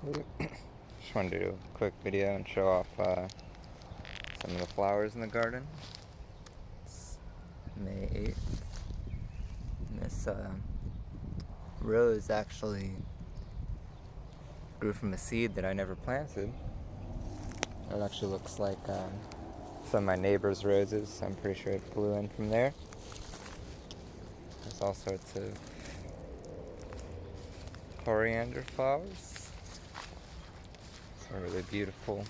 Just wanted to do a quick video and show off some of the flowers in the garden. It's May 8th. And this rose actually grew from a seed that I never planted. It actually looks like some of my neighbor's roses, so I'm pretty sure it blew in from there. There's all sorts of coriander flowers. They're really beautiful.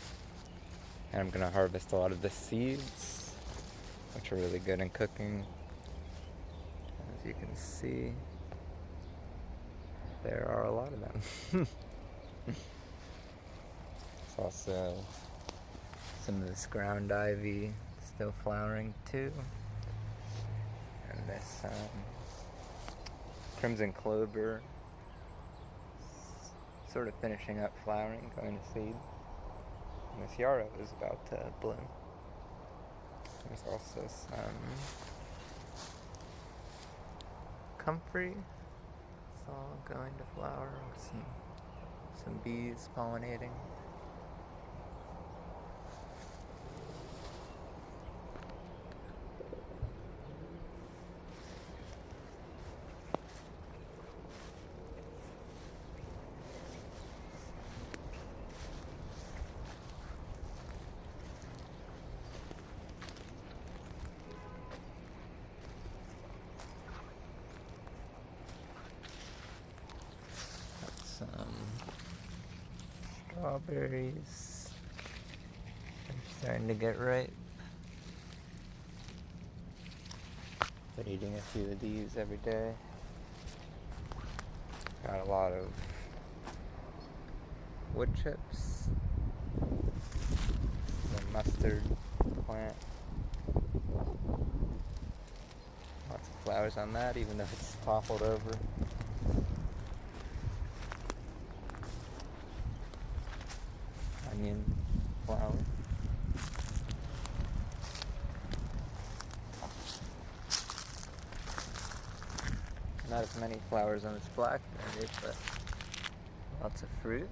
And I'm gonna harvest a lot of the seeds, which are really good in cooking. As you can see, there are a lot of them. There's also some of this ground ivy still flowering too. And this crimson clover sort of finishing up flowering, going to seed. And this yarrow is about to bloom. There's also some comfrey. It's all going to flower with some bees pollinating. Some strawberries are starting to get ripe. Been eating a few of these every day. Got a lot of wood chips. The mustard plant. Lots of flowers on that, even though it's toppled over. Onion flower. Not as many flowers on this blackberry, but lots of fruit.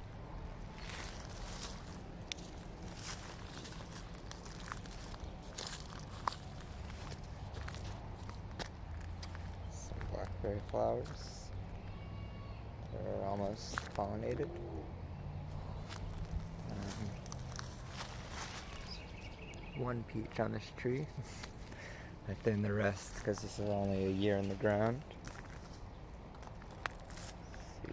Some blackberry flowers. They're almost pollinated. One peach on this tree. I thinned the rest because this is only a year in the ground. Let's see.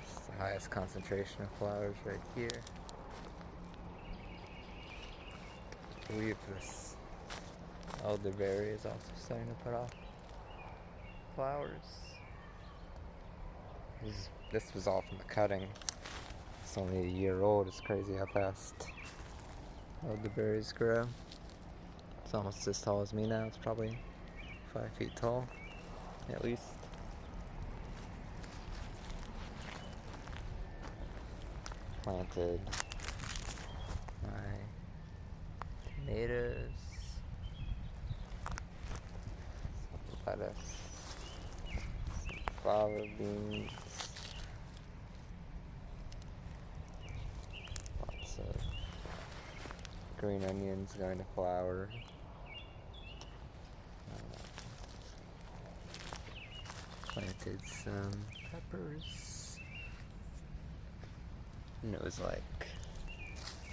It's the highest concentration of flowers right here. I believe this elderberry is also starting to put off flowers. This was all from the cutting. It's only a year old. It's crazy how fast elderberries grow. It's almost as tall as me now. It's probably 5 feet tall, at least. Planted my tomatoes, some lettuce, some fava beans. Lots of green onions going to flower. Planted some peppers. And it was like,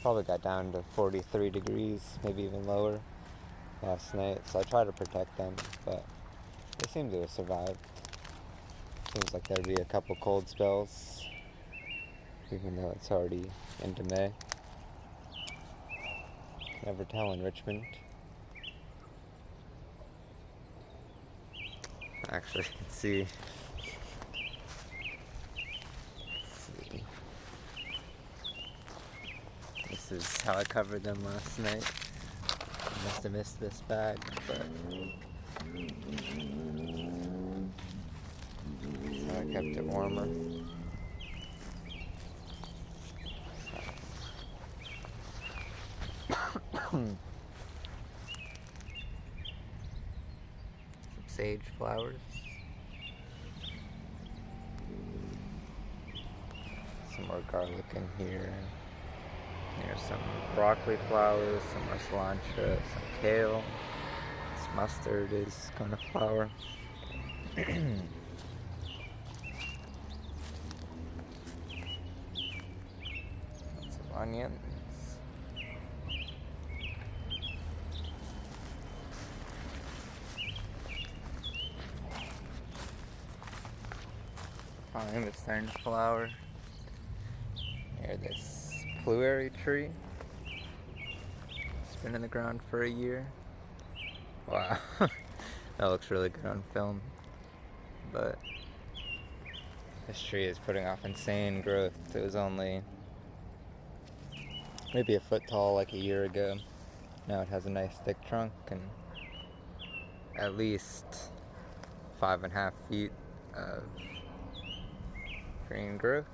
probably got down to 43 degrees, maybe even lower last night. So I tried to protect them, but they seem to have survived. Seems like there'd be a couple cold spells, even though it's already into May. Never tell in Richmond. Actually, you can see. This is how I covered them last night. I must have missed this bag, but that's how I kept it warmer. sage flowers. Some more garlic in here. There's some broccoli flowers, some more cilantro, some kale. This mustard is kind of flower. Lots of onions. Thyme is starting to flower. Here, this pluery tree. It's been in the ground for a year. Wow, that looks really good on film. But this tree is putting off insane growth. It was only maybe a foot tall like a year ago. Now it has a nice thick trunk and at least 5.5 feet of green growth.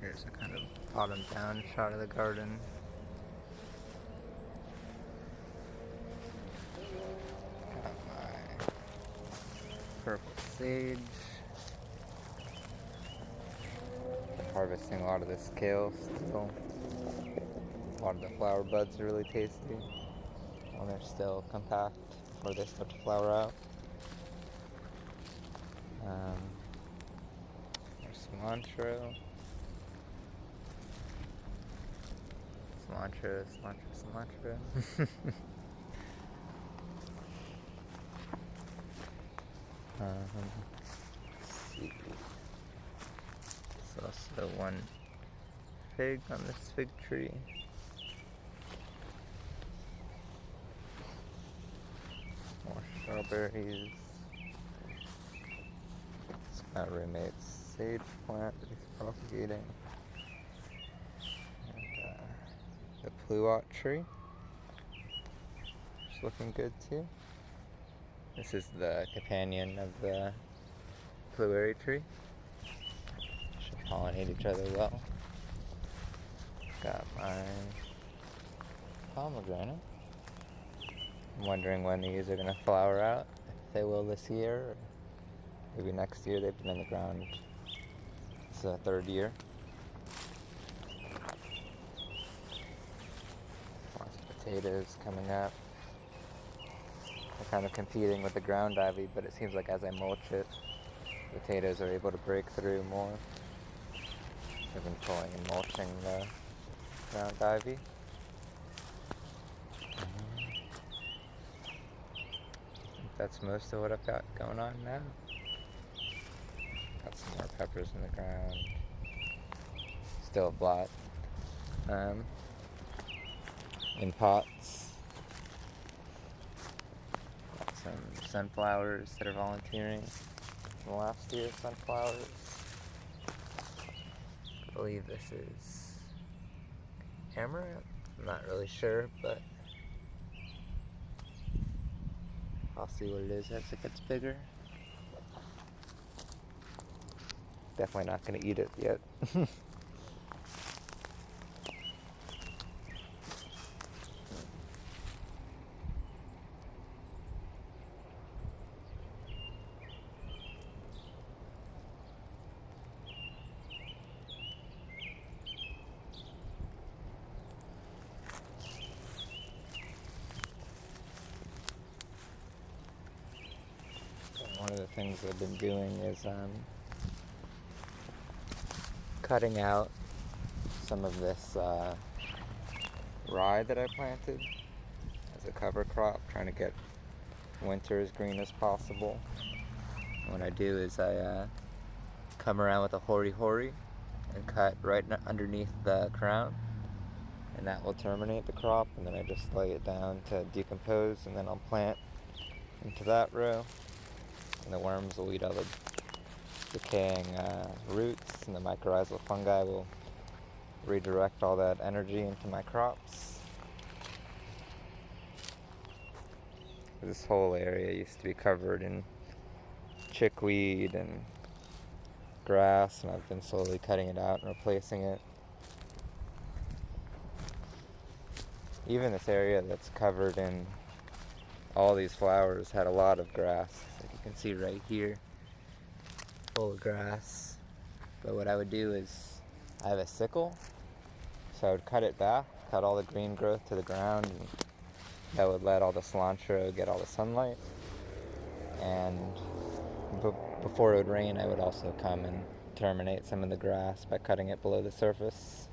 Here's a kind of bottom down shot of the garden. Got my purple sage. Been harvesting a lot of this kale still. A lot of the flower buds are really tasty when they're still compact before they start to flower out. There's cilantro. Cilantro. Let's see. There's also one fig on this fig tree. More strawberries. It's my roommate's sage plant that he's propagating. The pluot tree. It's looking good too. This is the companion of the pluery tree. Should pollinate each other well. Got my pomegranate. I'm wondering when these are going to flower out. If they will this year, or maybe next year. They've been in the ground. It's the third year. Potatoes coming up. They're kind of competing with the ground ivy, but it seems like as I mulch it, potatoes are able to break through more. I've been pulling and mulching the ground ivy. I think that's most of what I've got going on now. Got some more peppers in the ground. Still a lot. In pots. Got some sunflowers that are volunteering from last year's sunflowers. I believe this is amaranth. I'm not really sure, but I'll see what it is as it gets bigger. Definitely not going to eat it yet. One of the things I've been doing is cutting out some of this rye that I planted as a cover crop, trying to get winter as green as possible. What I do is I come around with a hori-hori and cut right underneath the crown, and that will terminate the crop, and then I just lay it down to decompose, and then I'll plant into that row. And the worms will eat all the decaying roots, and the mycorrhizal fungi will redirect all that energy into my crops. This whole area used to be covered in chickweed and grass, and I've been slowly cutting it out and replacing it. Even this area that's covered in all these flowers had a lot of grass. Like you can see right here, full of grass. But what I would do is, I have a sickle, so I would cut it back, cut all the green growth to the ground, and that would let all the cilantro get all the sunlight. And before it would rain, I would also come and terminate some of the grass by cutting it below the surface.